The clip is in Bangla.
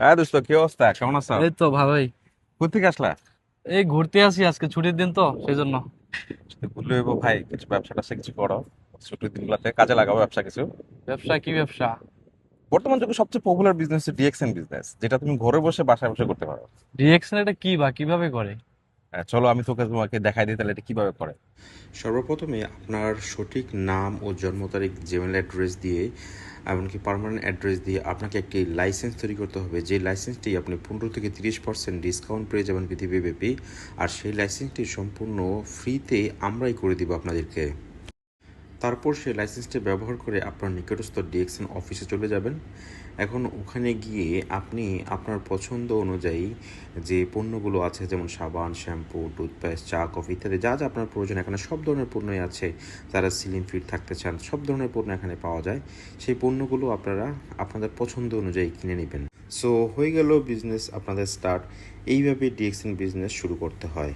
হ্যাঁ দোস্ত, কি অবস্থা? কেমন আছো? এই তো ভালোই। কোথেকে আসলা? এই ঘুরতে আসি, আজকে ছুটির দিন তো সেই জন্য। যদি ভুলে হইবো ভাই, কিছু ব্যবসা ট্যাবসা কিছু করো। ছুটির দিনগুলোতে কাজে লাগাবো ব্যবসা কিছু। ব্যবসা? কি ব্যবসা? বর্তমান যুগে সবচেয়ে পপুলার বিজনেস হচ্ছে ডিএক্সএন বিজনেস, যেটা তুমি ঘরে বসে বাসায় বসে করতে পারো। রিয়েকশন এটা কি বা কিভাবে করে? চলো আমি তোমাকে দেখাই দিই তাহলে এটা কিভাবে করে। সর্বপ্রথমে আপনার সঠিক নাম ও জন্ম তারিখ, জিমেল অ্যাড্রেস দিয়ে এমনকি পার্মানেন্ট অ্যাড্রেস দিয়ে আপনাকে একটি লাইসেন্স তৈরি করতে হবে। যে লাইসেন্সটি আপনি 15 থেকে 30% ডিসকাউন্ট পেয়ে যাবেন পৃথিবীব্যাপী। আর সেই লাইসেন্সটি সম্পূর্ণ ফ্রিতে আমরাই করে দিব আপনাদেরকে। তারপর সেই লাইসেন্সটি ব্যবহার করে আপনার নিকটস্থ ডিএক্সএন অফিসে চলে যাবেন। এখন ওখানে গিয়ে আপনি আপনার পছন্দ অনুযায়ী যে পণ্যগুলো আছে, যেমন সাবান, শ্যাম্পু, টুথপেস্ট, চা, কফি ইত্যাদি যা যা আপনার প্রয়োজন, এখানে সব ধরনের পণ্যই আছে। যারা স্লিম ফিট থাকতে চান, সব ধরনের পণ্য এখানে পাওয়া যায়। সেই পণ্যগুলো আপনারা আপনাদের পছন্দ অনুযায়ী কিনে নেবেন। সো হয়ে গেল বিজনেস আপনাদের স্টার্ট। এইভাবে ডিএক্সএন বিজনেস শুরু করতে হয়।